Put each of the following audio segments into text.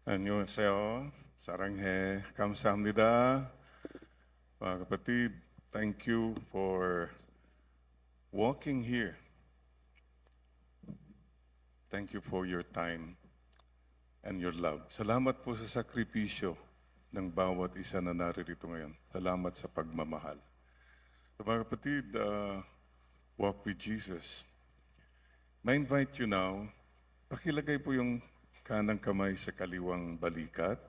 안녕하세요. 사랑해. 감사합니다. Mga kapatid, thank you for walking here. Thank you for your time and your love. Salamat po sa sakripisyo ng bawat isa na naririto ngayon. Salamat sa pagmamahal. So, mga kapatid, walk with Jesus. May invite you now, pakilagay po yung kanang kamay sa kaliwang balikat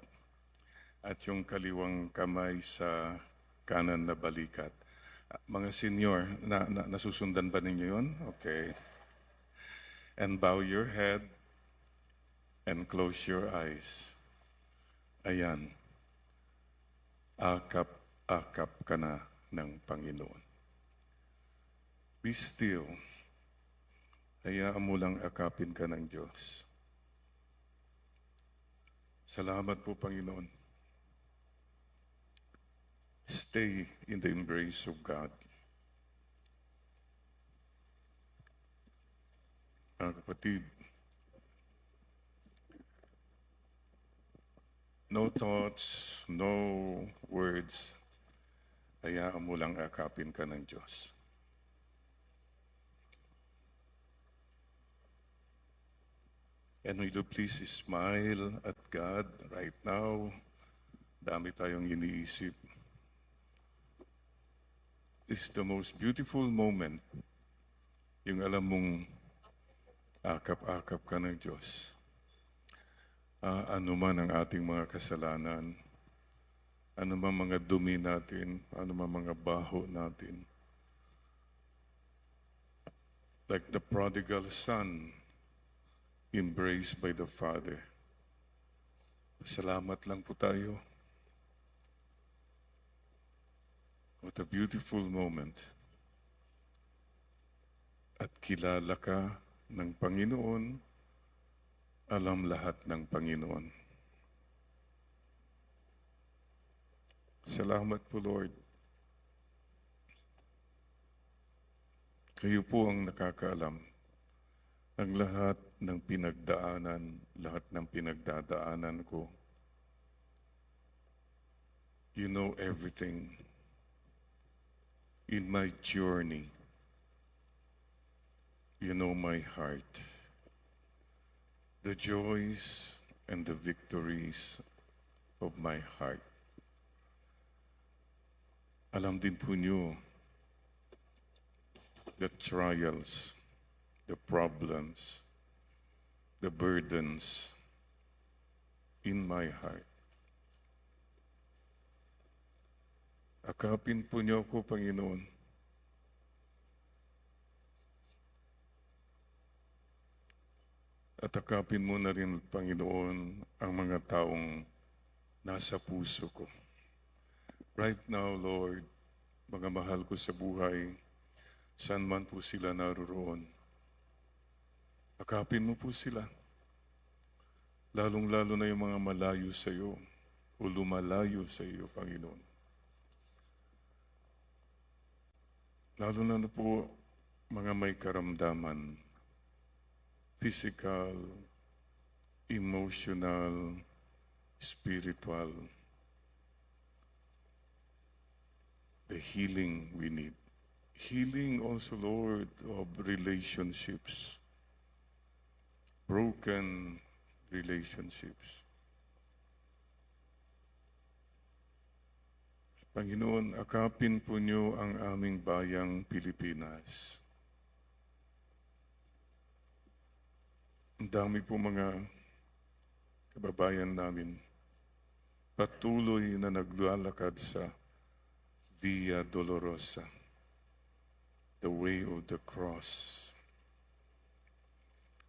at yung kaliwang kamay sa kanan na balikat. Mga senior, nasusundan ba ninyo yun? Okay. And bow your head and close your eyes. Ayan. Akap ka na ng Panginoon. Be still. Hayaan mo lang akapin ka ng Diyos. Salamat po, Panginoon. Stay in the embrace of God. Mga kapatid, no thoughts, no words, hayaan mo lang akapin ka ng Diyos. And will you please smile at God right now? Dami tayong iniisip. It's the most beautiful moment. Yung alam mong akap-akap ka ng Diyos. Ano man ang ating mga kasalanan, ano man mga dumi natin, ano man mga baho natin. Like the prodigal son, embraced by the Father. Salamat lang po tayo. What a beautiful moment. At kilala ka ng Panginoon, alam lahat ng Panginoon. Salamat po, Lord. Kayo po ang nakakaalam ng lahat ng pinagdaanan, lahat ng pinagdadaanan ko. You know everything. In my journey, you know my heart, the joys and the victories of my heart. Alam din po niyo the trials, the problems, the burdens in my heart. Akapin po niyo ako, Panginoon. At akapin mo na rin, Panginoon, ang mga taong nasa puso ko. Right now, Lord, mga mahal ko sa buhay, saan man po sila naroroon. Akapin mo po sila. Lalong-lalo na yung mga malayo sa iyo o lumalayo sa iyo, Panginoon. Lalo na po mga may karamdaman, physical, emotional, spiritual. The healing we need. Healing also, Lord, of relationships, broken relationships. Panginoon, akapin po niyo ang aming bayang Pilipinas. Ang dami po mga kababayan namin patuloy na naglalakad sa Via Dolorosa, the way of the cross.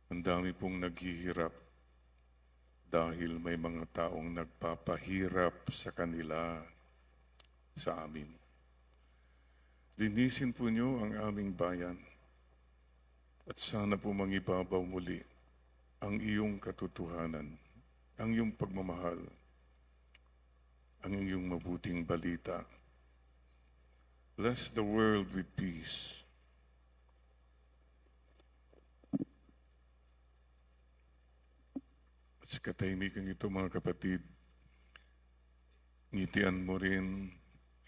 Ang dami pong naghihirap dahil may mga taong nagpapahirap sa kanila, sa amin. Linisin po niyo ang aming bayan at sana po mangibabaw muli ang iyong katotohanan, ang iyong pagmamahal, ang iyong mabuting balita. Bless the world with peace. At sa katahimikan ito mga kapatid, ngitian mo rin,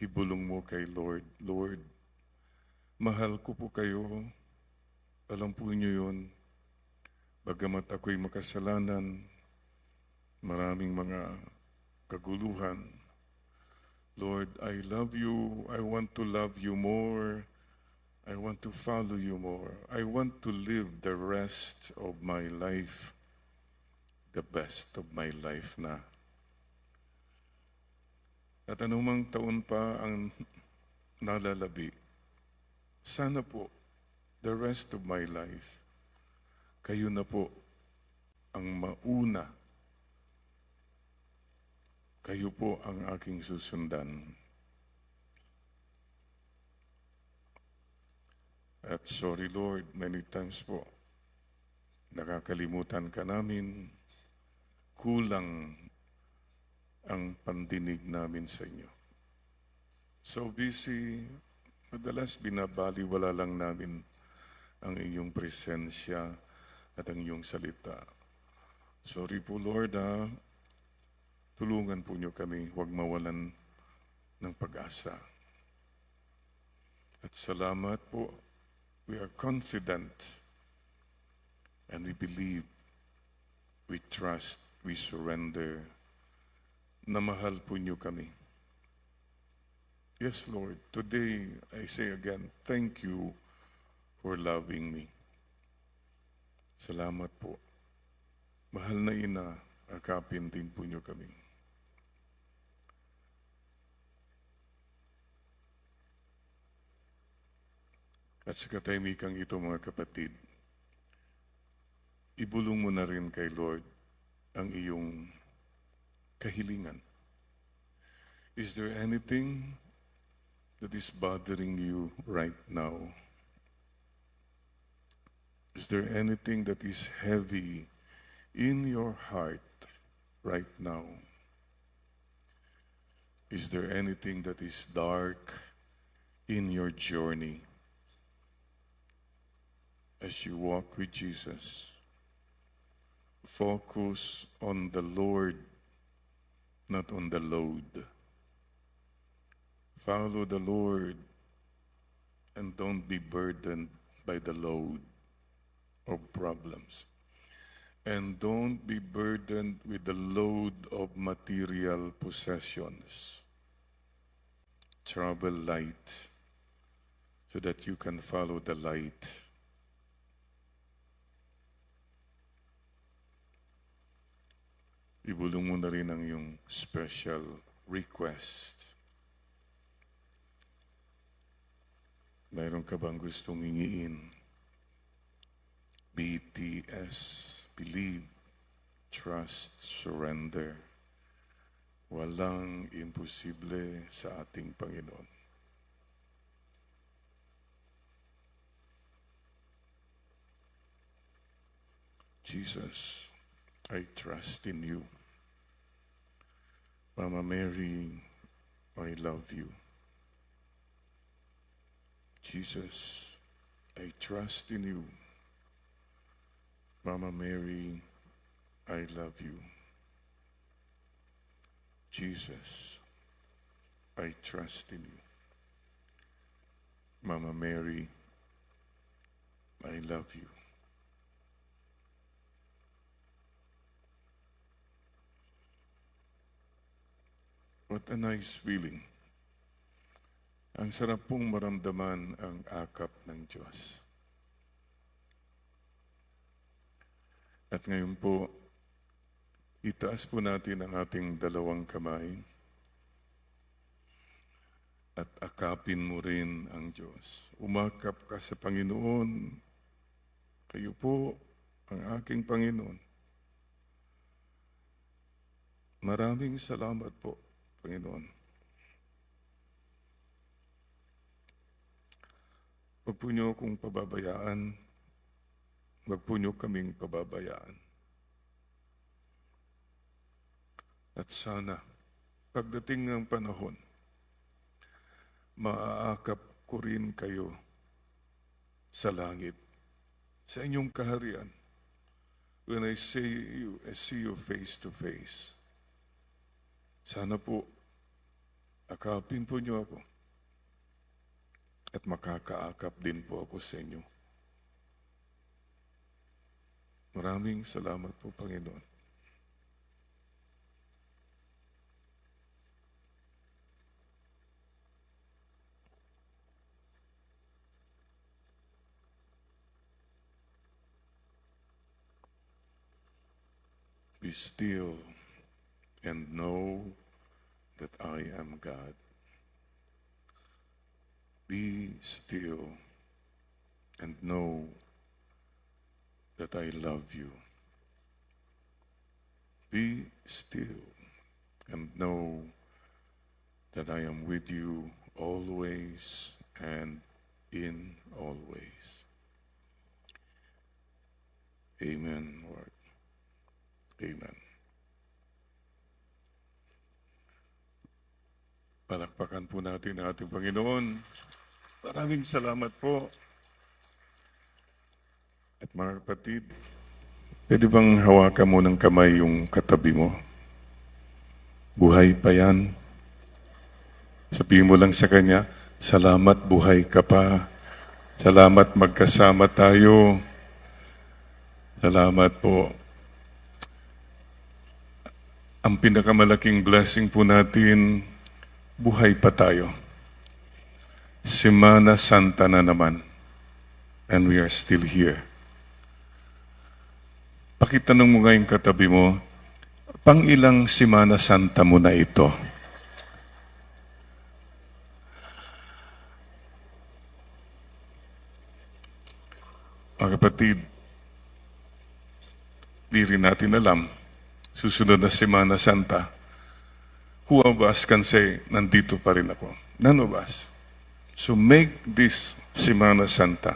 ibulong mo kay Lord. Lord, mahal ko po kayo. Alam po niyo yun. Bagamat ako'y makasalanan, maraming mga kaguluhan. Lord, I love you. I want to love you more. I want to follow you more. I want to live the rest of my life, the best of my life na. At anumang taon pa ang nalalabi, sana po, the rest of my life, kayo na po ang mauna. Kayo po ang aking susundan. At sorry Lord, many times po, nakakalimutan ka namin, kulang ang pandinig namin sa inyo. So busy, madalas binabaliwala lang namin ang inyong presensya at ang inyong salita. Sorry po Lord, tulungan po niyo kami, huwag mawalan ng pag-asa. At salamat po, we are confident and we believe, we trust, we surrender na mahal po niyo kami. Yes, Lord, today I say again, thank you for loving me. Salamat po. Mahal na ina, akapin din po niyo kami. At sa katahimikang ito mga kapatid, ibulong mo na rin kay Lord ang iyong kahilingan. Is there anything that is bothering you right now? Is there anything that is heavy in your heart right now? Is there anything that is dark in your journey? As you walk with Jesus, focus on the Lord, not on the load. Follow the Lord and don't be burdened by the load of problems. And don't be burdened with the load of material possessions. Travel light so that you can follow the light. Ibulong mo na rin ang iyong special request. Mayroon ka bang gustong hingiin? BTS, believe, trust, surrender. Walang imposible sa ating Panginoon. Jesus, I trust in you. Mama Mary, I love you. Jesus, I trust in you. Mama Mary, I love you. Jesus, I trust in you. Mama Mary, I love you. What a nice feeling. Ang sarap pong maramdaman ang akap ng Diyos. At ngayon po, itaas po natin ang ating dalawang kamay at akapin mo rin ang Diyos. Umakap ka sa Panginoon. Kayo po ang aking Panginoon. Maraming salamat po, Panginoon. Huwag po niyo akong pababayaan. Huwag po niyo kaming pababayaan. At sana, pagdating ng panahon, maaakap ko rin kayo sa langit, sa inyong kaharian, when I see you face to face, sana po, akapin po niyo ako at makakaakap din po ako sa inyo. Maraming salamat po, Panginoon. Be still and know that I am God. Be still and know that I love you. Be still and know that I am with you always and in always. Amen, Lord. Amen. Palakpakan po natin ang ating Panginoon. Maraming salamat po. At mga kapatid, pwede bang hawakan mo ng kamay yung katabi mo? Buhay pa yan. Sabihin mo lang sa kanya, salamat buhay ka pa. Salamat magkasama tayo. Salamat po. Ang pinakamalaking blessing po natin, buhay pa tayo. Semana Santa na naman. And we are still here. Pakitanong mo ngayong katabi mo, pang ilang Semana Santa mo na ito? Mga kapatid, di rin natin alam, susunod na Semana Santa, who of us can say, nandito pa rin ako? None of us. So make this Semana Santa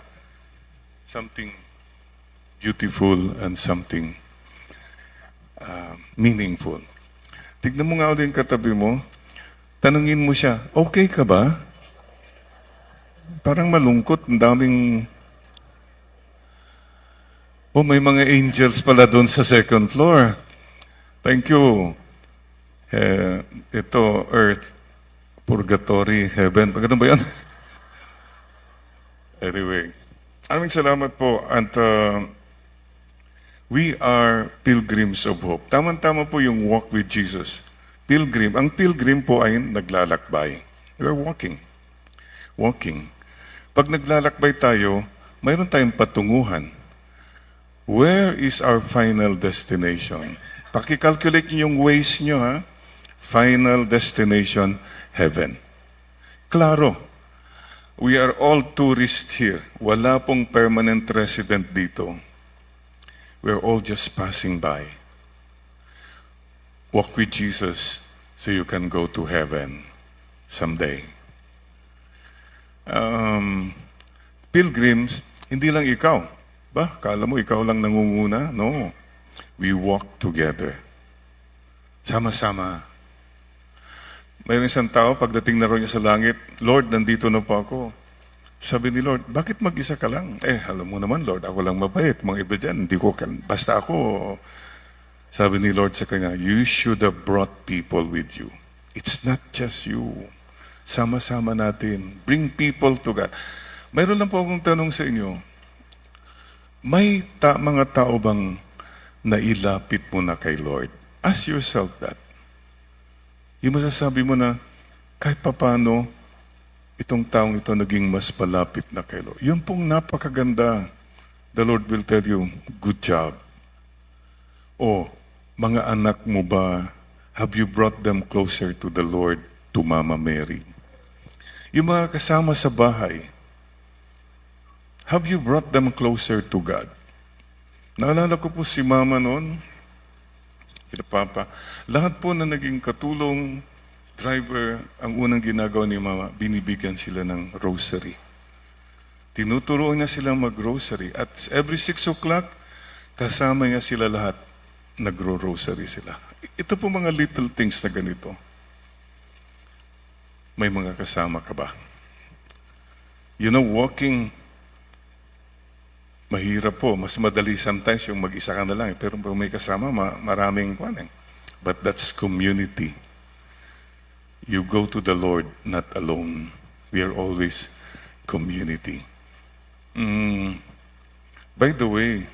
something beautiful and something meaningful. Tignan mo nga din katabi mo, tanungin mo siya, okay ka ba? Parang malungkot, ang daming... Oh, may mga angels pala doon sa second floor. Thank you. Ito, earth, purgatory, heaven. Ganun ba yan? Anyway, maraming salamat po. At we are pilgrims of hope. Tama-tama po yung walk with Jesus. Pilgrim. Ang pilgrim po ay naglalakbay. We are walking. Walking. Pag naglalakbay tayo, mayroon tayong patunguhan. Where is our final destination? Paki-calculate niyo yung ways niyo, ha? Final destination, heaven. Klaro. We are all tourists here. Wala pong permanent resident dito. We're all just passing by. Walk with Jesus so you can go to heaven someday. Pilgrims, hindi lang ikaw. Ba, kala mo ikaw lang nangunguna? No. We walk together. Sama-sama. Mayroon isang tao, pagdating na rin niya sa langit, Lord, nandito na po ako. Sabi ni Lord, bakit mag-isa ka lang? Alam mo naman, Lord, ako lang mabait. Mga iba dyan, hindi ko, basta ako. Sabi ni Lord sa kanya, you should have brought people with you. It's not just you. Sama-sama natin. Bring people to God. Mayroon lang po akong tanong sa inyo. May mga tao bang nailapit mo na kay Lord? Ask yourself that. Yung masasabi mo na, kahit papano, itong taong ito naging mas palapit na kay Lord. Yun pong napakaganda. The Lord will tell you, good job. O, mga anak mo ba, have you brought them closer to the Lord, to Mama Mary? Yung mga kasama sa bahay, have you brought them closer to God? Naalala ko po si Mama noon, kina Papa, lahat po na naging katulong, driver, ang unang ginagawa ni Mama, binibigyan sila ng rosary. Tinuturuan niya silang mag-rosary. At every 6 o'clock, kasama niya sila lahat, nagro-rosary sila. Ito po mga little things na ganito. May mga kasama ka ba? You know, walking Mahirap po, mas madali sometimes yung mag-isa ka na lang. Pero pag may kasama, maraming kwan eh. But that's community. You go to the Lord not alone. We are always community. By the way,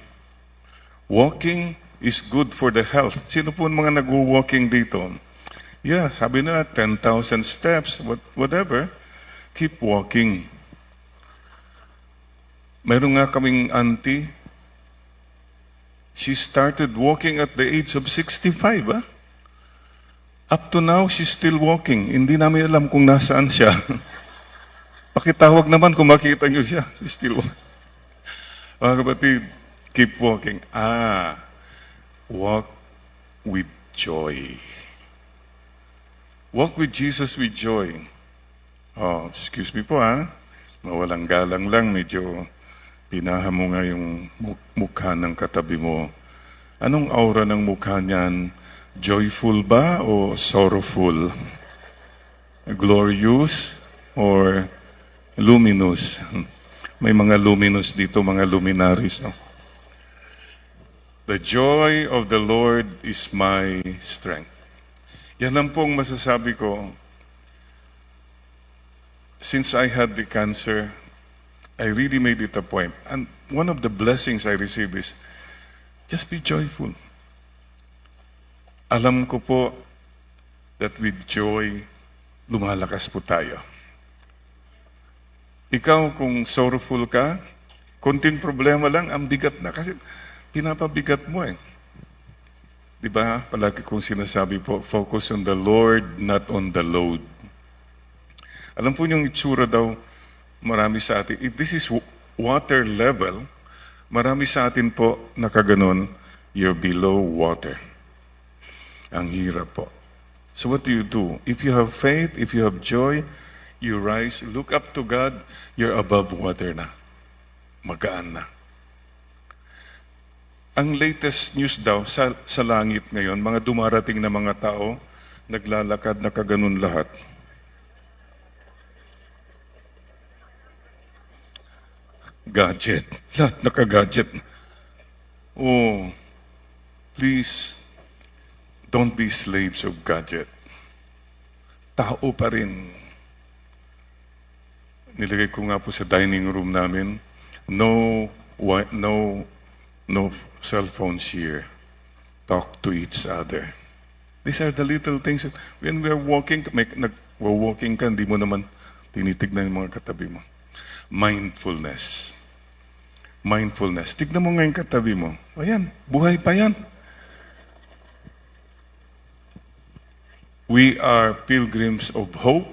walking is good for the health. Sino po mga nag-walking dito? Yeah, sabi nila 10,000 steps, whatever. Keep walking. Meron nga kaming auntie, she started walking at the age of 65, ah? Up to now, she's still walking. Hindi namin alam kung nasaan siya. Pakitawag naman kung makita niyo siya. She's still walking. Mga kapatid, keep walking. Walk with joy. Walk with Jesus with joy. Oh, excuse me po ha. Mawalang galang lang, medyo pinaha mo nga yung mukha ng katabi mo. Anong aura ng mukha niyan? Joyful ba o sorrowful? Glorious or luminous? May mga luminous dito, mga luminaries, no? The joy of the Lord is my strength. Yan lang pong masasabi ko. Since I had the cancer, I really made it a point. And one of the blessings I received is, just be joyful. Alam ko po that with joy, lumalakas po tayo. Ikaw, kung sorrowful ka, konting problema lang, ang bigat na. Kasi pinapabigat mo eh. Diba? Palagi kong sinasabi po, focus on the Lord, not on the load. Alam po yung itsura daw, marami sa atin, if this is water level, marami sa atin po nakaganon, you're below water. Ang hirap po. So what do you do? If you have faith, if you have joy, you rise, look up to God, you're above water na. Magaan na. Ang latest news daw sa langit ngayon, mga dumarating na mga tao, naglalakad na kaganon lahat. Gadget. Lahat naka-gadget. Oh, please, don't be slaves of gadget. Tao pa rin. Nilagay ko nga po sa dining room namin, no cell phones here. Talk to each other. These are the little things. When we are walking, nag-walking ka, hindi mo naman tinitignan yung mga katabi mo. Mindfulness. Mindfulness. Tignan mo ngayon katabi mo. Ayan, buhay pa yan. We are pilgrims of hope,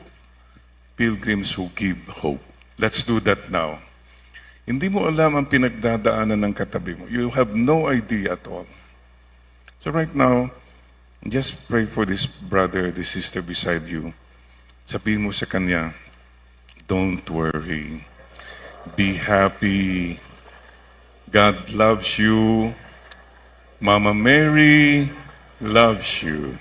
pilgrims who give hope. Let's do that now. Hindi mo alam ang pinagdadaanan ng katabi mo. You have no idea at all. So right now, just pray for this brother, this sister beside you. Sabihin mo sa kanya, don't worry. Be happy. God loves you. Mama Mary loves you.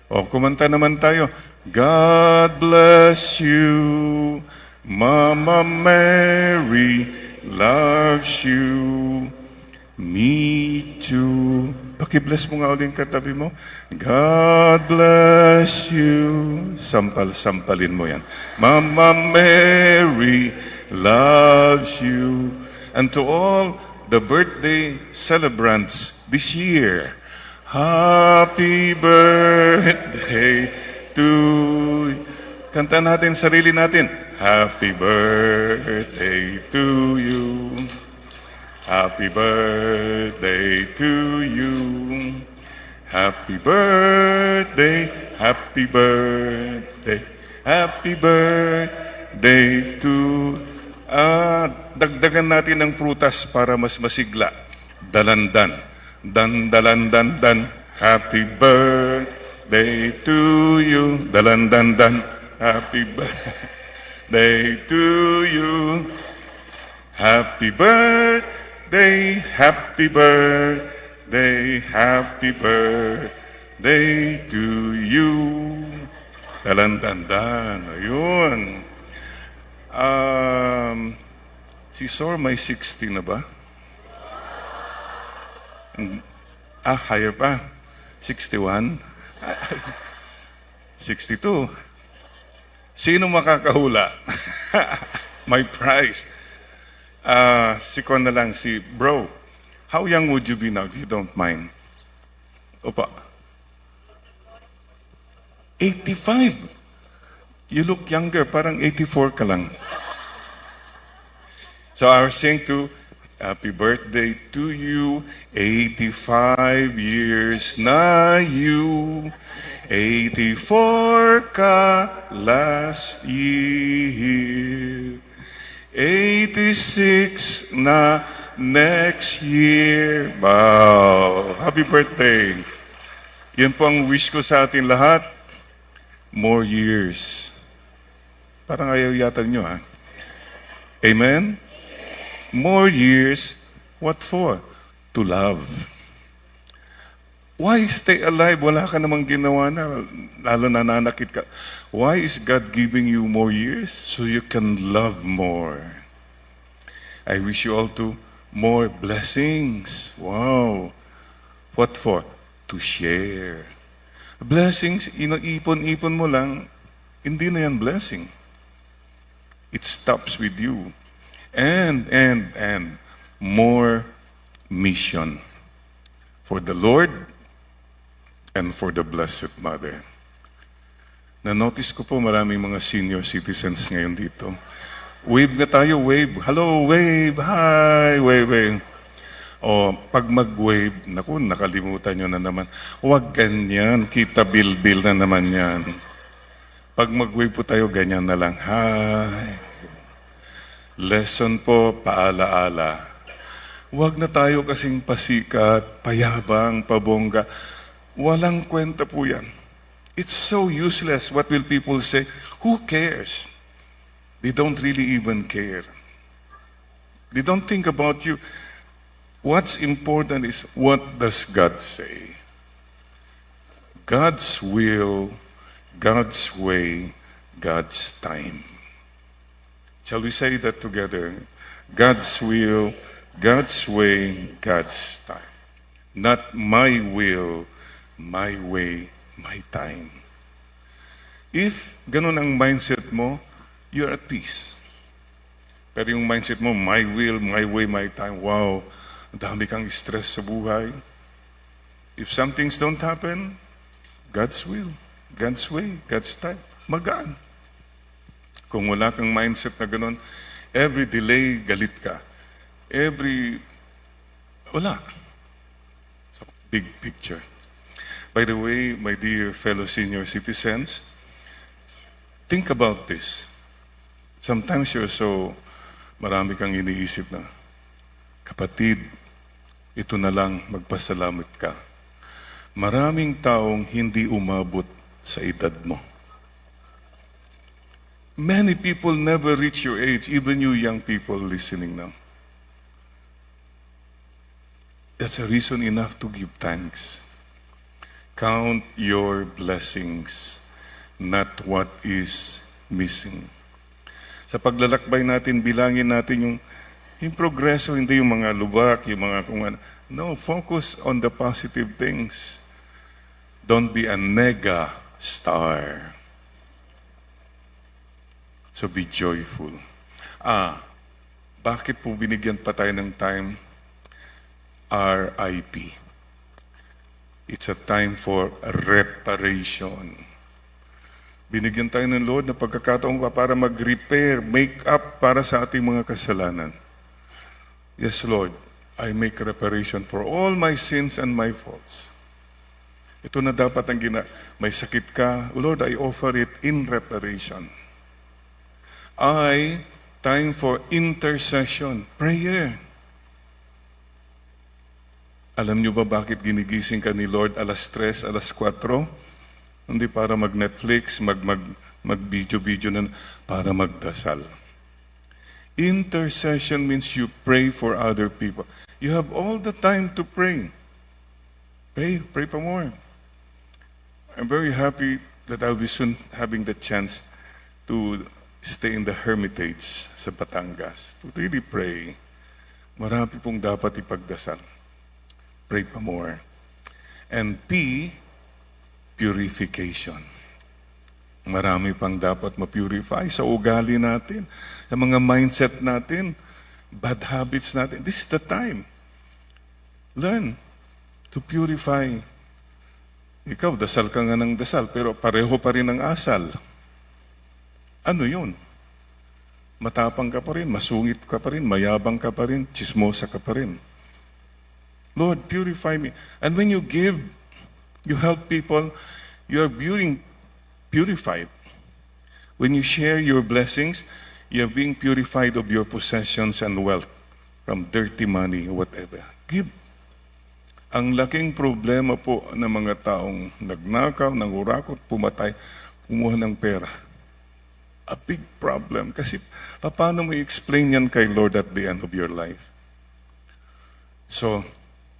O, kumanta naman tayo. God bless you. Mama Mary loves you. Me too. Pakibless mo nga ulit katabi mo. God bless you. Sampal-sampalin mo yan. Mama Mary loves you. And to all the birthday celebrants this year, happy birthday to you. Kanta natin sarili natin. Happy birthday to you. Happy birthday to you. Happy birthday, happy birthday, happy birthday to dagdagan natin ng prutas para mas masigla. Dalandan. Dan. Happy birthday to you. Dalandan. Happy birthday to you. Happy birthday, happy birthday, happy birthday to you. Dalandan. Ayun. Si Sor may 60 na ba? Higher pa. 61? 62? Sino makakahula? My prize. Si Kon na lang, si bro. How young would you be now, if you don't mind? Opa. 85. You look younger, parang 84 ka lang. So I was saying to, happy birthday to you, 85 years na you, 84 ka last year, 86 na next year. Wow! Happy birthday! Yan po ang wish ko sa atin lahat. More years. Parang ayaw yata nyo, ha? Amen? More years, what for? To love. Why stay alive? Wala ka namang ginawa na, lalo nananakit ka. Why is God giving you more years? So you can love more. I wish you all to more blessings. Wow. What for? To share. Blessings, ipon-ipon mo lang, hindi na yan blessing. It stops with you. And more mission for the Lord and for the Blessed Mother. Na-notice ko po maraming mga senior citizens ngayon dito. Wave na tayo, wave. Hello, wave. Hi, wave, wave. O, pag mag-wave, naku, nakalimutan nyo na naman. Huwag ganyan, kita bil-bil na naman yan. Pag mag-wave po tayo, ganyan na lang. Hi. Lesson po, paalaala. Huwag na tayo kasing pasikat, payabang, pabongga. Walang kwenta po yan. It's so useless. What will people say? Who cares? They don't really even care. They don't think about you. What's important is, what does God say? God's will, God's way, God's time. Shall we say that together? God's will, God's way, God's time. Not my will, my way, my time. If ganun ang mindset mo, you're at peace. Pero yung mindset mo, my will, my way, my time, wow, dami kang stress sa buhay. If some things don't happen, God's will, God's way, God's time, magaan. Kung wala kang mindset na ganun, every delay, galit ka. Wala. So, big picture. By the way, my dear fellow senior citizens, think about this. Sometimes marami kang iniisip na, kapatid, ito na lang, magpasalamat ka. Maraming taong hindi umabot sa edad mo. Many people never reach your age, even you young people listening now. That's a reason enough to give thanks. Count your blessings, not what is missing. Sa paglalakbay natin, bilangin natin yung progreso, hindi yung mga lubak, yung mga kung ano. No, focus on the positive things. Don't be a nega star. So be joyful. Bakit po binigyan pa tayo ng time? RIP. It's a time for reparation. Binigyan tayo ng Lord na pagkakataon para mag-repair, make up para sa ating mga kasalanan. Yes, Lord, I make reparation for all my sins and my faults. Ito na dapat ang may sakit ka, Lord, I offer it in reparation. Time for intercession, prayer. Alam niyo ba bakit ginigising ka ni Lord alas 3, alas 4? Hindi para mag-Netflix, mag-video na, para magdasal. Intercession means you pray for other people. You have all the time to pray. Pray for more. I'm very happy that I'll be soon having the chance to stay in the Hermitage sa Batangas, to really pray. Marami pong dapat ipagdasal. pray pa more. And P, purification. Marami pang dapat ma-purify sa ugali natin, sa mga mindset natin, bad habits natin. This is the time. Learn to purify. Ikaw, dasal ka nga ng dasal, pero pareho pa rin ang asal. Ano yun? Matapang ka pa rin, masungit ka pa rin, mayabang ka pa rin, chismosa ka pa rin. Lord, purify me. And when you give, you help people, you are being purified. When you share your blessings, you are being purified of your possessions and wealth from dirty money, whatever. Give. Ang laking problema po ng mga taong nagnakaw, nangurakot, pumatay, kumuha ng pera. A big problem. Kasi paano mo i-explain yan kay Lord at the end of your life? So,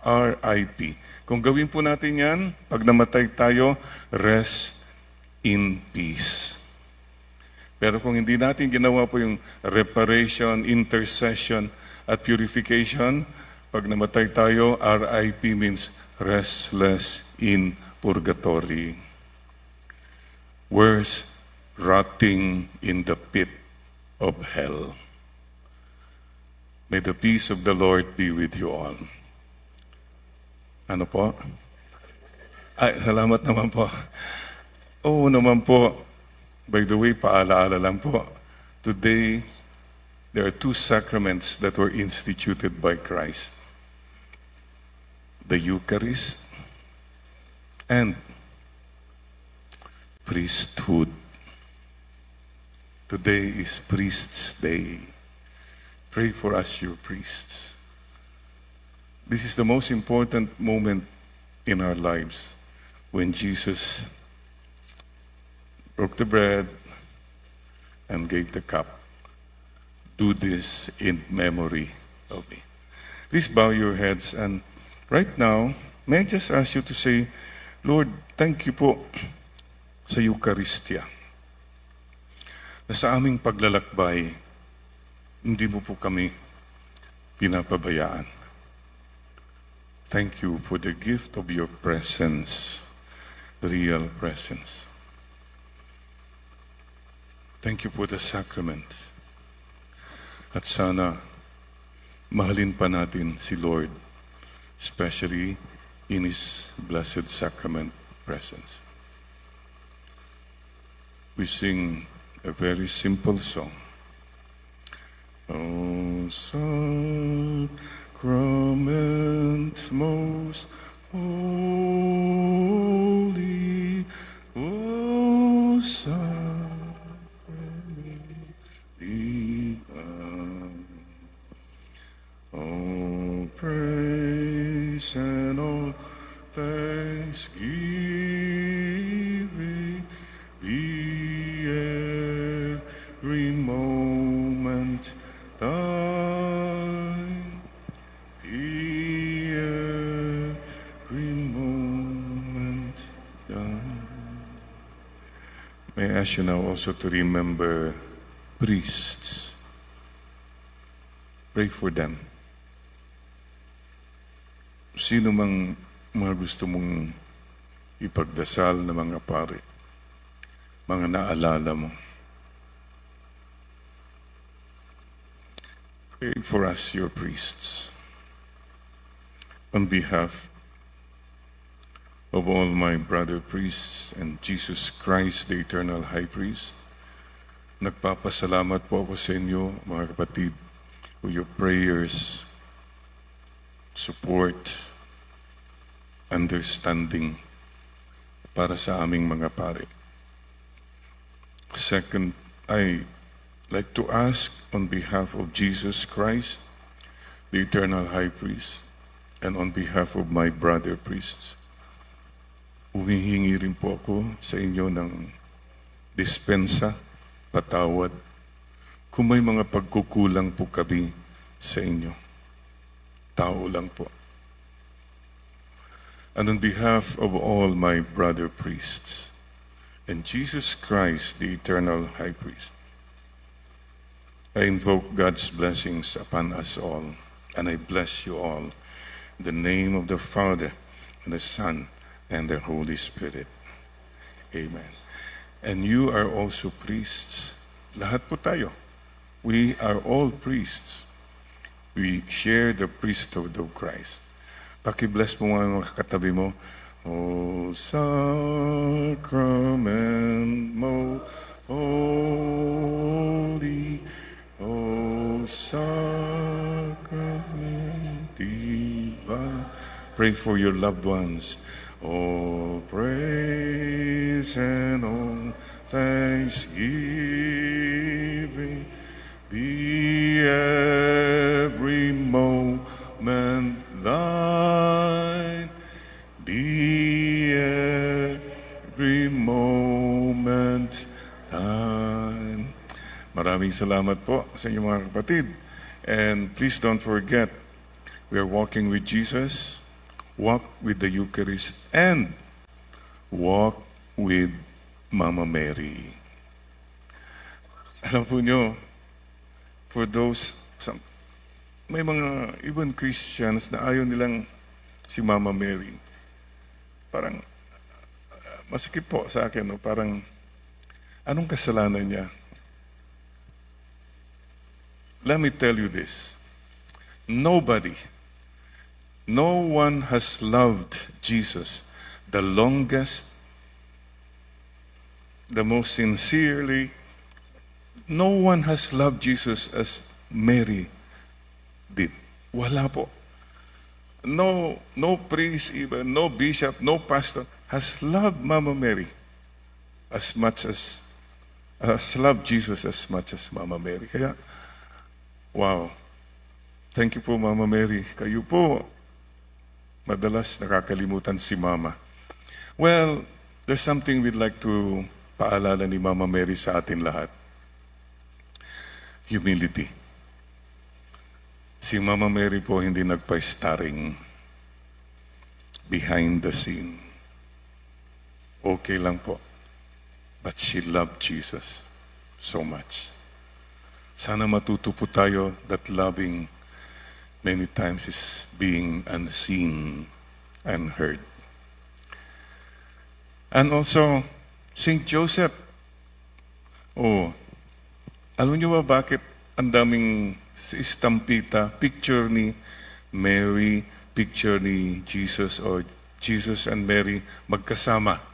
RIP. Kung gawin po natin yan, pag namatay tayo, rest in peace. Pero kung hindi natin ginawa po yung reparation, intercession, at purification, pag namatay tayo, RIP means restless in purgatory. Worse, rotting in the pit of hell. May the peace of the Lord be with you all. Ano po? Ay, salamat naman po. Oo naman po. By the way, paalaala lang po. Today, there are 2 sacraments that were instituted by Christ. The Eucharist and priesthood. Today is Priest's Day. Pray for us, your priests. This is the most important moment in our lives when Jesus broke the bread and gave the cup. Do this in memory of me. Please bow your heads, and right now, may I just ask you to say, Lord, thank you po sa Eucharistia. Na sa aming paglalakbay, hindi mo po kami pinapabayaan. Thank you for the gift of your presence, real presence. Thank you for the sacrament. At sana, mahalin pa natin si Lord, especially in His blessed sacrament presence. We sing a very simple song. O sacrament most holy, O sacrament divine, all praise and all thanksgiving be every moment thine, be every moment thine. May I ask you now also to remember priests. Pray for them. Sino mang mga gusto mong ipagdasal na mga pare, mga naalala mo. Pray for us, your priests. On behalf of all my brother priests and Jesus Christ, the eternal high priest, nagpapasalamat po ako sa inyo, mga kapatid, for your prayers, support, understanding para sa aming mga pare. Second, I like to ask on behalf of Jesus Christ, the eternal high priest, and on behalf of my brother priests, humihingi rin po ako sa inyo ng dispensa, patawad, kung may mga pagkukulang po kami sa inyo. Tao lang po. And on behalf of all my brother priests, and Jesus Christ, the eternal high priest, I invoke God's blessings upon us all, and I bless you all In the name of the Father, and the Son, and the Holy Spirit. Amen. And you are also priests. Lahat po tayo. We are all priests. We share the priesthood of Christ. Paki-bless mo mga katabi mo. O sacrament most holy, O sacrament divine. Pray for your loved ones. All praise and all thanksgiving be every moment thine. Be every moment thine. Maraming salamat po sa inyong mga kapatid. And please don't forget, we are walking with Jesus, walk with the Eucharist, and walk with Mama Mary. Alam po nyo, for those, may mga even Christians na ayaw nilang si Mama Mary. Parang, masakit po sa akin, no? Parang, anong kasalanan niya? Let me tell you this. Nobody, no one has loved Jesus the longest, the most sincerely. No one has loved Jesus as Mary did. Wala po. No priest even, no bishop, no pastor has loved Mama Mary as much as loved Jesus as much as Mama Mary. Kaya, wow. Thank you po, Mama Mary. Kayo po, madalas nakakalimutan si Mama. Well, there's something we'd like to paalala ni Mama Mary sa atin lahat. Humility. Si Mama Mary po hindi nagpa-starring behind the scene. Okay lang po. But she loved Jesus so much. Sana matuto po tayo that loving many times is being unseen and heard. And also, Saint Joseph. Oh, alam niyo ba bakit ang daming sa estampita, picture ni Mary, picture ni Jesus, or Jesus and Mary magkasama?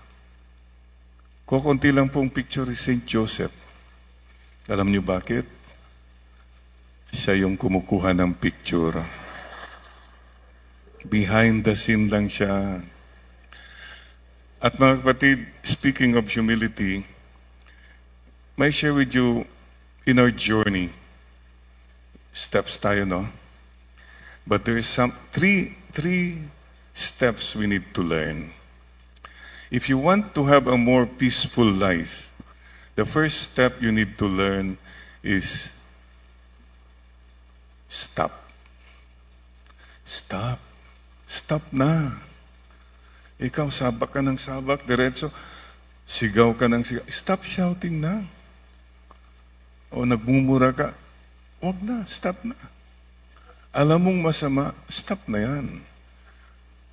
Kukunti lang pong picture ni Saint Joseph. Alam niyo bakit? Siya yung kumukuha ng picture. Behind the scene lang siya. At mga kapatid, speaking of humility, may share with you in our journey. Steps tayo, no? But there is three steps we need to learn. If you want to have a more peaceful life, the first step you need to learn is stop. Stop. Stop na. Ikaw, sabak ka ng sabak, diretso. Sigaw ka ng sigaw. Stop shouting na. O nagmumura ka. Huwag na, stop na. Alam mong masama, stop na yan.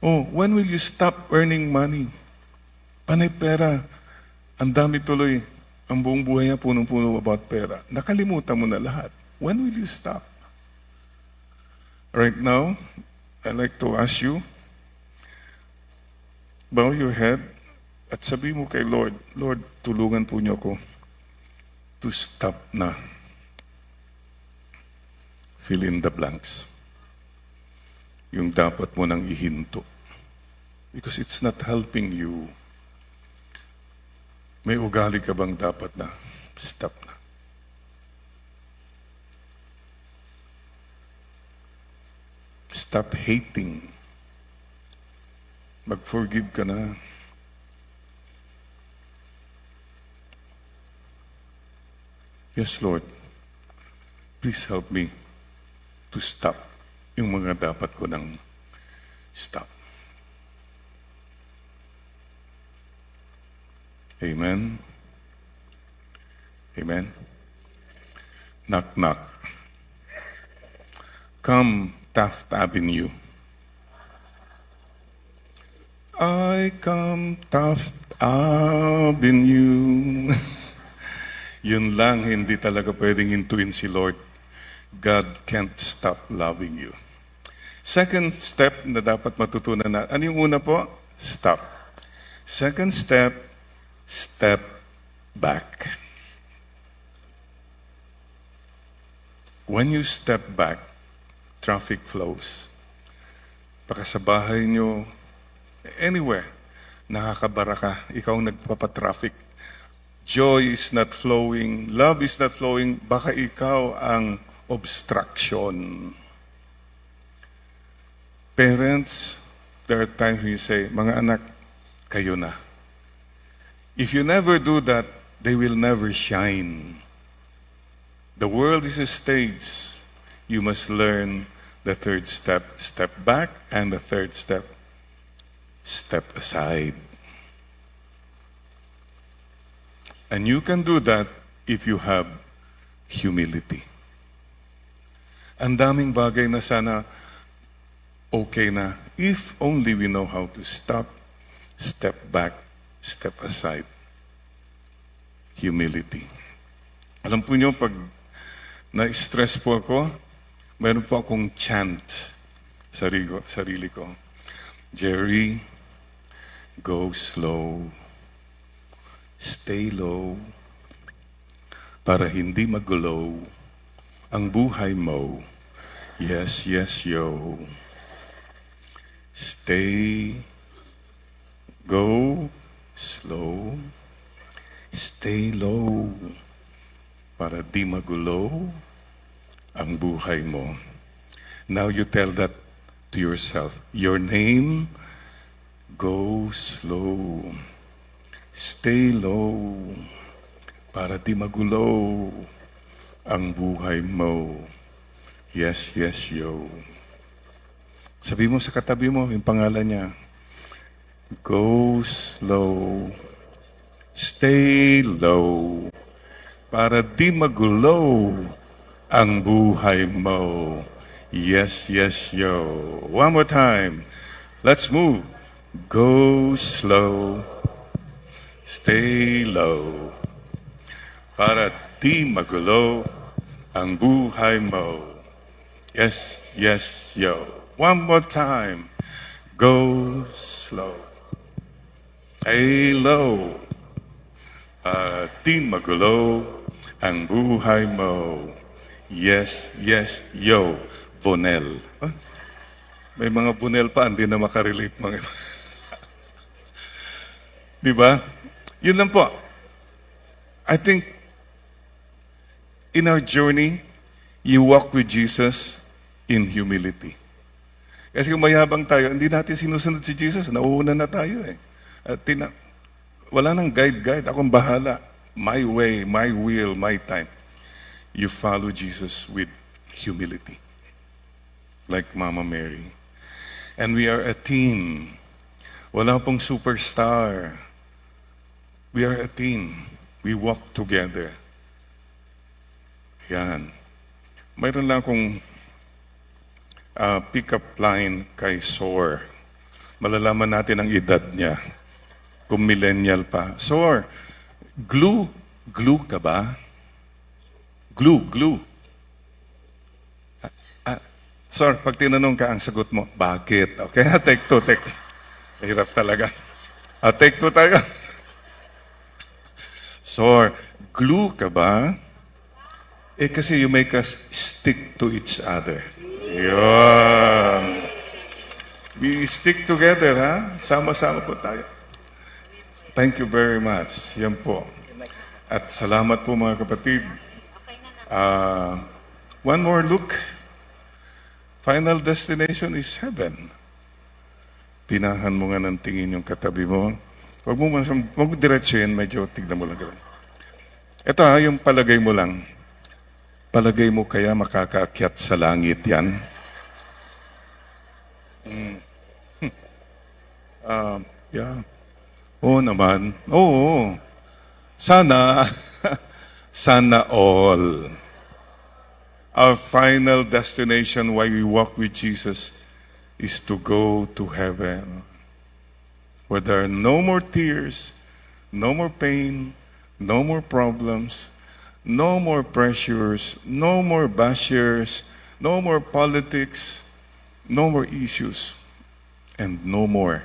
Oh, when will you stop earning money? Panay pera. Ang dami tuloy. Ang buong buhay niya punong-puno about pera. Nakalimutan mo na lahat. When will you stop? Right now, I'd like to ask you, bow your head at sabi mo kay Lord, Lord, tulungan po niyo ako to stop na. Fill in the blanks. Yung dapat mo nang ihinto. Because it's not helping you. May ugali ka bang dapat na stop na? Stop hating. Mag-forgive ka na. Yes, Lord. Please help me to stop yung mga dapat ko nang stop. Amen. Amen. Knock, knock. Come, Taft Avenue. I come tough avenue. Yun lang, hindi talaga pwedeng hintuin si Lord. God can't stop loving you. Second step na dapat matutunan na, ano yung una po? Stop. Second step, step back. When you step back, traffic flows. Baka sa bahay nyo, anywhere, nakakabara ka, ikaw nagpapatraffic. Joy is not flowing, love is not flowing, baka ikaw ang obstruction. Parents, there are times when you say, mga anak, kayo na. If you never do that, they will never shine. The world is a stage. You must learn the third step, step back, and the third step, step aside. And you can do that if you have humility. Ang daming bagay na sana okay na if only we know how to stop, step back, step aside. Humility. Alam po niyo, pag na-stress po ako, meron po akong chant sa sarili ko. Jerry, go slow. Stay low. Para hindi magulo ang buhay mo. Yes, yes, yo. Stay, go slow, stay low, para di magulo ang buhay mo. Now you tell that to yourself. Your name, go slow, stay low, para di magulo ang buhay mo. Yes, yes, yo. Sabi mo sa katabi mo, yung pangalan niya. Go slow, stay low, para di magulo ang buhay mo. Yes, yes, yo. One more time. Let's move. Go slow, stay low, para di magulo ang buhay mo. Yes, yes, yo. One more time. Go slow. Stay low. Para di magulo ang buhay mo. Yes, yes, yo. Bonel. Huh? May mga bonel pa, hindi na makarelate mga iba. Di ba? Yun lang po. I think in our journey, you walk with Jesus in humility. Kasi kung mayabang tayo, hindi natin sinusunod si Jesus, nauuna na tayo eh. At wala nang guide. Akong bahala. My way, my will, my time. You follow Jesus with humility. Like Mama Mary. And we are a team. Wala pong superstar. We are a team. We walk together. Yan. Mayroon lang akong pick-up line kay Sor. Malalaman natin ang edad niya. Kung millennial pa. Sor, glue ka ba? Glue. Sor, pag tinanong ka, ang sagot mo, bakit? Okay, take two. Hirap talaga. Take two tayo. Sor, glue ka ba? Kasi you make us stick to each other. Yun. We stick together, ha? Sama-sama po tayo. Thank you very much. Yan po. At salamat po mga kapatid. One more look. Final destination is heaven. Pinahan mo nga ng tingin yung katabi mo. Huwag mo diretso yan, medyo tignan mo lang. Ito ha, yung palagay mo lang. Palagay mo kaya makakaakyat sa langit yan? Yeah. Oo naman. Oo. Sana. Sana all. Our final destination why we walk with Jesus is to go to heaven. where there are no more tears, no more pain, no more problems, no more pressures, no more bashers, no more politics, no more issues, and no more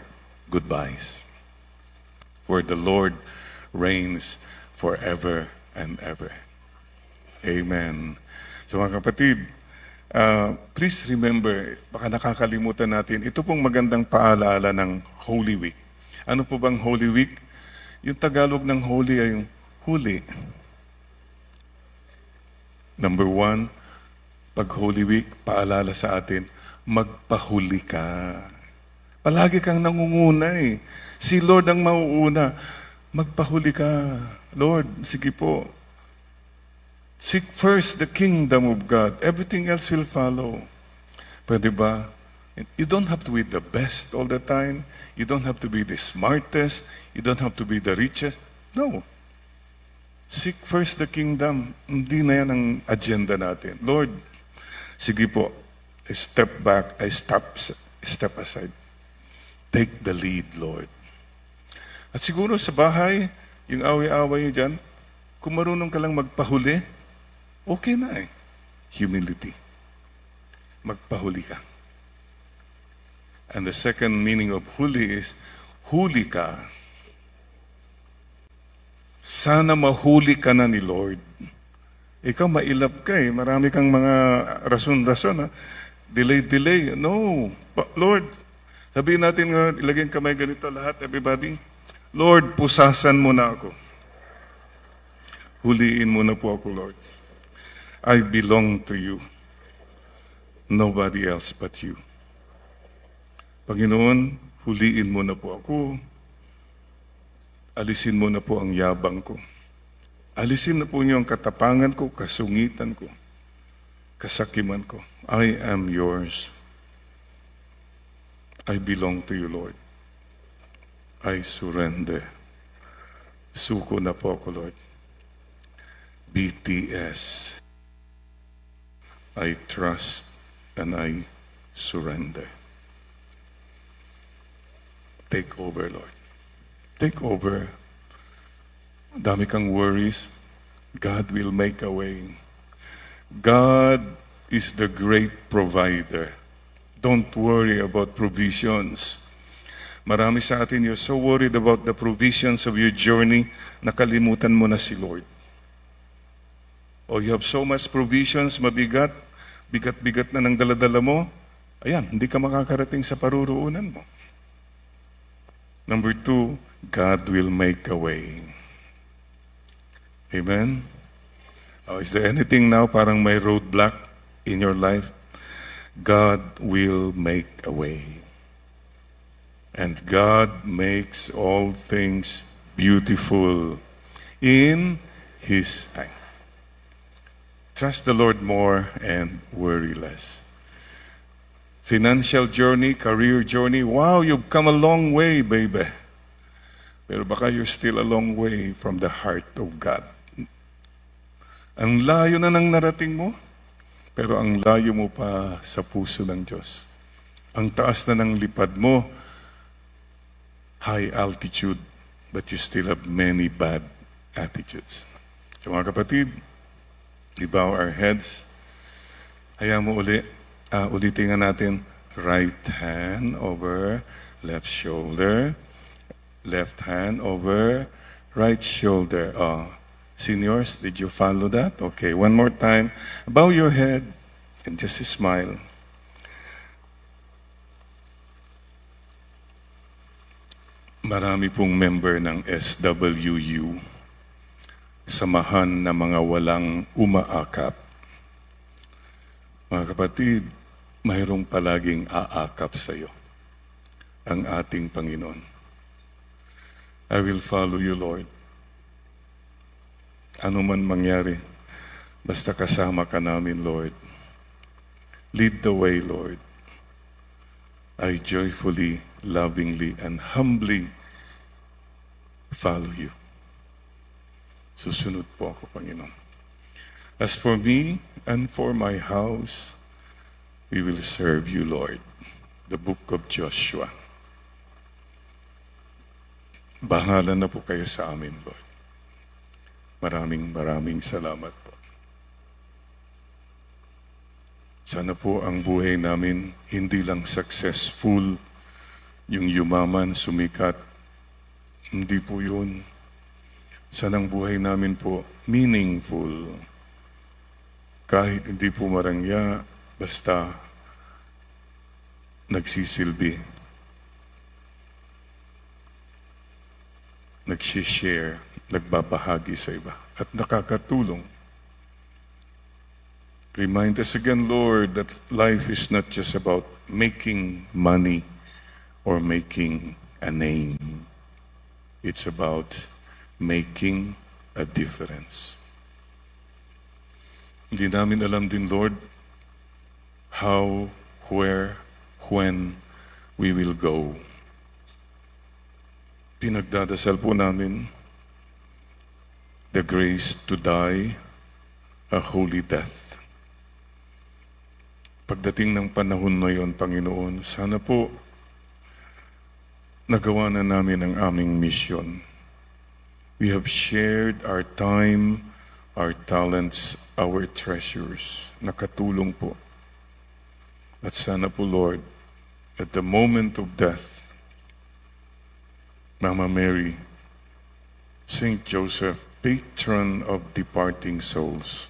goodbyes, where the Lord reigns forever and ever. Amen. So mga kapatid, please remember, baka nakakalimutan natin, ito pong magandang paalala ng Holy Week. Ano po bang Holy Week? Yung Tagalog ng holy ay yung huli. Number 1, pag Holy Week, paalala sa atin, magpahuli ka. Palagi kang nangunguna eh. Si Lord ang mauuna. Magpahuli ka. Lord, sige po. Seek first the kingdom of God. Everything else will follow. Pwede ba? You don't have to be the best all the time. You don't have to be the smartest. You don't have to be the richest. No. Seek first the kingdom. Hindi na yan ang agenda natin. Lord, sige po, I step back, I step aside. Take the lead, Lord. At siguro sa bahay, yung away-away nyo dyan, kung marunong ka lang magpahuli, okay na eh. Humility. Magpahuli ka. And the second meaning of huli is, huli ka. Sana mahuli ka na ni Lord. Ikaw mailap ka eh. Marami kang mga rason-rason. Delay. No. Lord, sabihin natin nga, ilagay ang kamay ganito lahat, everybody. Lord, pusasan mo na ako. Huliin mo na po ako, Lord. I belong to you. Nobody else but you. Panginoon, huliin mo na po ako. Alisin mo na po ang yabang ko. Alisin na po niyo ang katapangan ko, kasungitan ko, kasakiman ko. I am yours. I belong to you, Lord. I surrender. Suko na po ako, Lord. BTS. I trust and I surrender. Take over, Lord. Take over. Dami kang worries. God will make a way. God is the great provider. Don't worry about provisions. Marami sa atin, you're so worried about the provisions of your journey, nakalimutan mo na si Lord. Or you have so much provisions, mabigat, bigat-bigat na ng daladala mo, ayan, hindi ka makakarating sa paruroonan mo. Number 2, God will make a way. Amen? Is there anything now parang may roadblock in your life? God will make a way. And God makes all things beautiful in His time. Trust the Lord more and worry less. Financial journey, career journey, wow, you've come a long way, baby. Pero baka you're still a long way from the heart of God. Ang layo na nang narating mo, pero ang layo mo pa sa puso ng Diyos. Ang taas na ng lipad mo, high altitude, but you still have many bad attitudes. So mga kapatid, we bow our heads. Hayaan mo ulitin nga natin, right hand over left shoulder, left hand over right shoulder. Seniors, did you follow that? Okay, one more time. Bow your head and just smile. Marami pong member ng SWU, samahan na mga walang umaakap. Mga kapatid, mayroong palaging aakap sa iyo, ang ating Panginoon. I will follow you, Lord. Ano man mangyari, basta kasama ka namin, Lord. Lead the way, Lord. I joyfully, lovingly, and humbly follow you. Susunod po ako, Panginoon. As for me and for my house, we will serve you, Lord. The book of Joshua. Bahala na po kayo sa amin, Lord. Maraming salamat po. Sana po ang buhay namin hindi lang successful, yung yumaman, sumikat. Hindi po yun. Sana ang buhay namin po meaningful. Kahit hindi po marangya, basta nagsisilbi. Nagsishare, nagbabahagi sa iba, at nakakatulong. Remind us again, Lord, that life is not just about making money or making a name. It's about making a difference. Hindi namin alam din, Lord, how, where, when we will go. Pinagdadasal po namin the grace to die a holy death. Pagdating ng panahon na yon, Panginoon, sana po nagawa na namin ang aming mission. We have shared our time, our talents, our treasures. Nakatulong po. At sana po, Lord, at the moment of death, Mama Mary, Saint Joseph, patron of departing souls,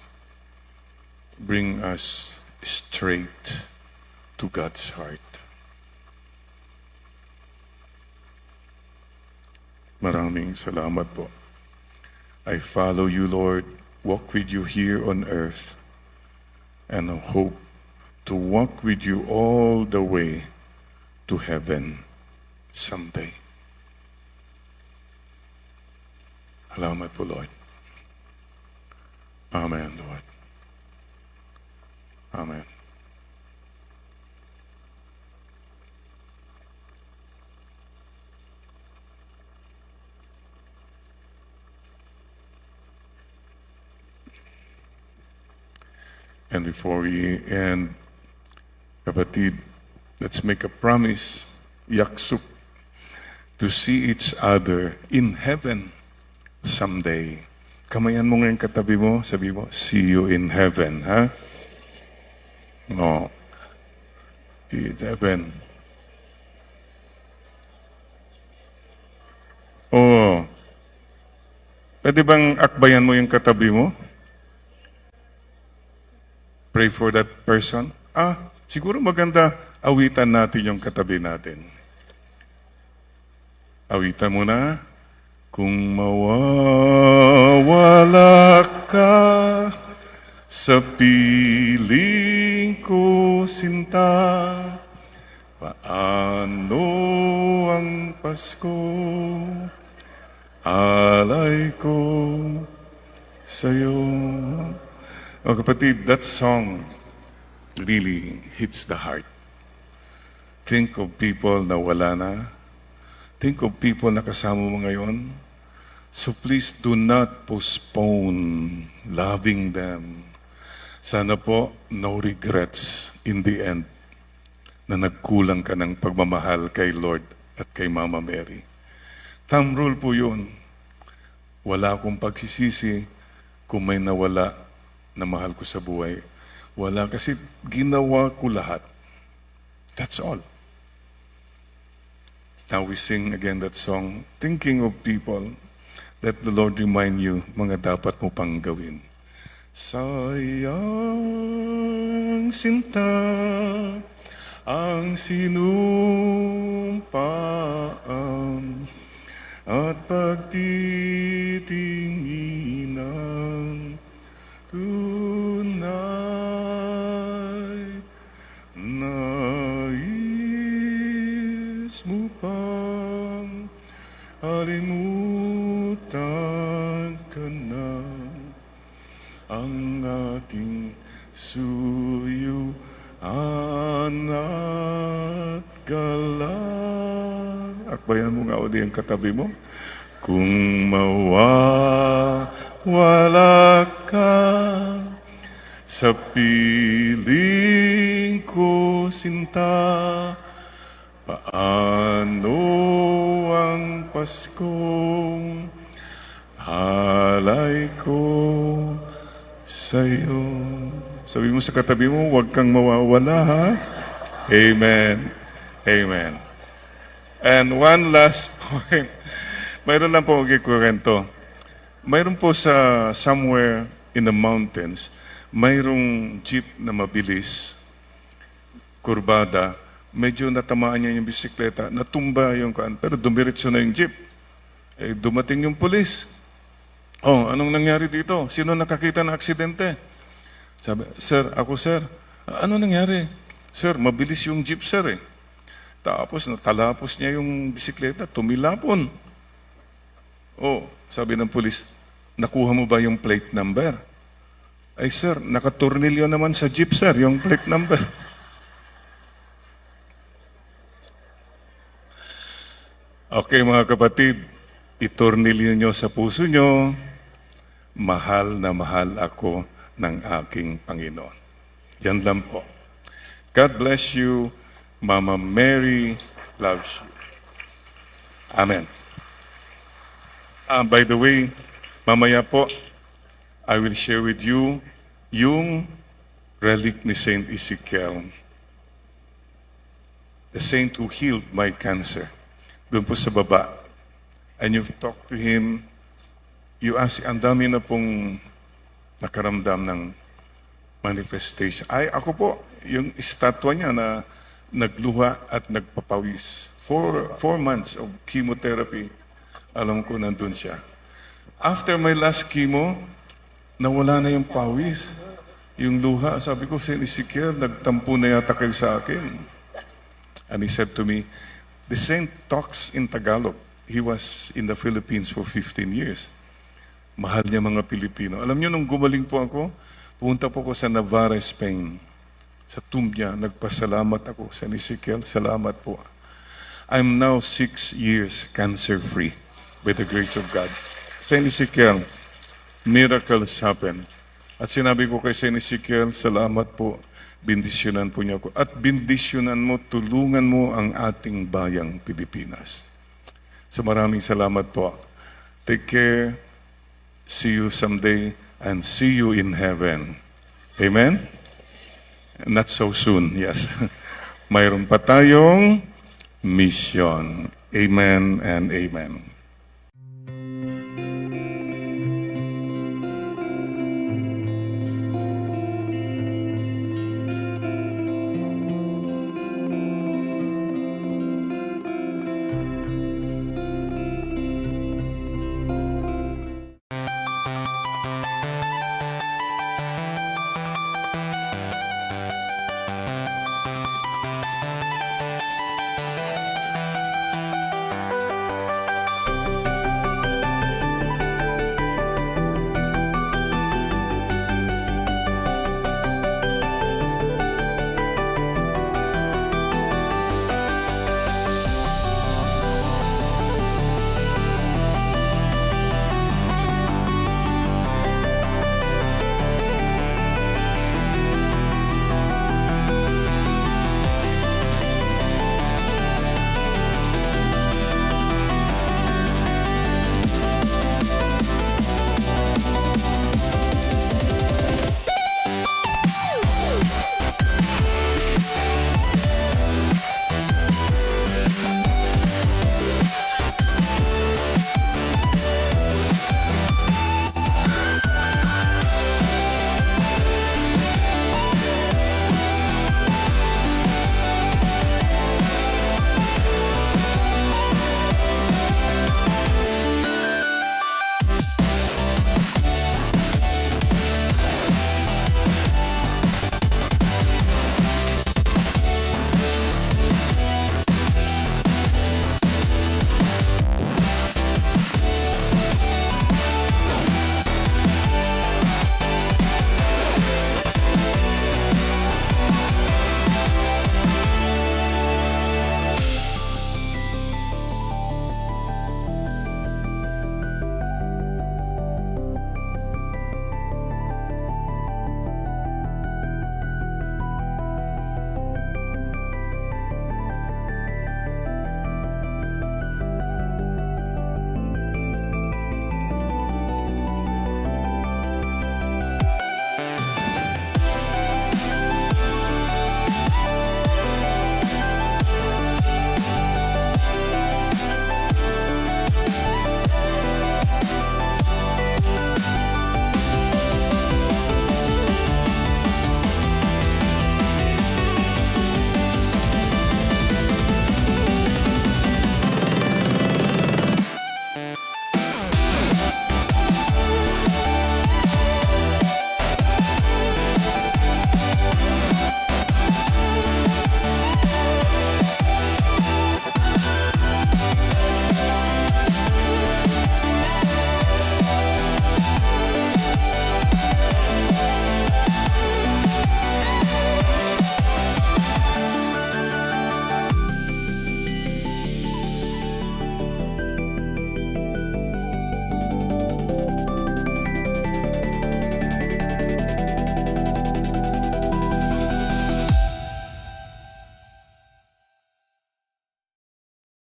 bring us straight to God's heart. Maraming salamat po. I follow you, Lord, walk with you here on earth, and I hope to walk with you all the way to heaven someday. Salamat po, Lord. Amen, Lord. Amen. And before we end, kapatid, let's make a promise, yaksuk, to see each other in heaven someday. Kamayan mo ngayon katabi mo, sabi mo, see you in heaven, ha? No. It's heaven. Oh. Pwede bang akbayan mo yung katabi mo? Pray for that person. Siguro maganda awitan natin yung katabi natin. Awitan mo na. Kung mawawala ka sa piling ko, sinta, paano ang Pasko? Alay ko sa'yo. Oh, kapatid, that song really hits the heart. Think of people na wala na. Think of people na kasama mo ngayon. So please do not postpone loving them. Sana po, no regrets in the end na nagkulang ka ng pagmamahal kay Lord at kay Mama Mary. Thumb rule po yun. Wala akong pagsisisi kung may nawala na mahal ko sa buhay. Wala kasi ginawa ko lahat. That's all. Now we sing again that song, thinking of people. Let the Lord remind you mga dapat mo pang gawin. Sayang sinta ang sinumpaan at pagtitingin ng tunay. Nais mo pang alimutan ka na ang ating suyuan at galang. Akbayan mo nga uli ang katabi mo. Kung mawawala ka sa piling ko, sinta, paano ang Paskong alay ko sa'yo. Sabi mo sa katabi mo, huwag kang mawawala, ha? Amen. Amen. And one last point. Mayroon lang po akong kikwento. Mayroon po sa somewhere in the mountains, mayroong jeep na mabilis, kurbada, medyo natamaan niya yung bisikleta, natumba yung kaan, pero dumiretso na yung jeep. Eh, dumating yung pulis. Oh, anong nangyari dito? Sino nakakita ng aksidente? Sabi, sir, ako sir. Ano nangyari? Sir, mabilis yung jeep sir eh. Tapos natalapos niya yung bisikleta, tumilapon. Oh, sabi ng pulis, nakuha mo ba yung plate number? Ay sir, nakatornilyo naman sa jeep sir, yung plate number. Okay mga kapatid, itornilyo nyo sa puso nyo, mahal na mahal ako ng aking Panginoon. Yan lang po. God bless you. Mama Mary loves you. Amen. By the way, mamaya po, I will share with you yung relic ni Saint Ezekiel. The saint who healed my cancer. Doon po sa baba. And you've talked to him. You ask, ang dami na pong nakaramdam ng manifestation. Ay, ako po, yung estatwa niya na nagluha at nagpapawis. 4 months of chemotherapy. Alam ko nandun siya. After my last chemo, nawala na yung pawis. Yung luha, sabi ko, Saint Ezekiel, nagtampo na yata kayo sa akin. And he said to me, the saint talks in Tagalog. He was in the Philippines for 15 years. Mahal niya mga Pilipino. Alam niyo, nung gumaling po ako, pumunta po ako sa Navarra, Spain. Sa tomb niya, nagpasalamat ako. Saint Ezekiel, salamat po. I'm now 6 years cancer-free by the grace of God. Saint Ezekiel, miracles happen. At sinabi ko kay Saint Ezekiel, salamat po, bindisyonan po niya ako. At bindisyonan mo, tulungan mo ang ating bayang Pilipinas. So maraming salamat po. Take care. See you someday and see you in heaven. Amen? Not so soon, yes. Mayroon pa tayong mission. Amen and amen.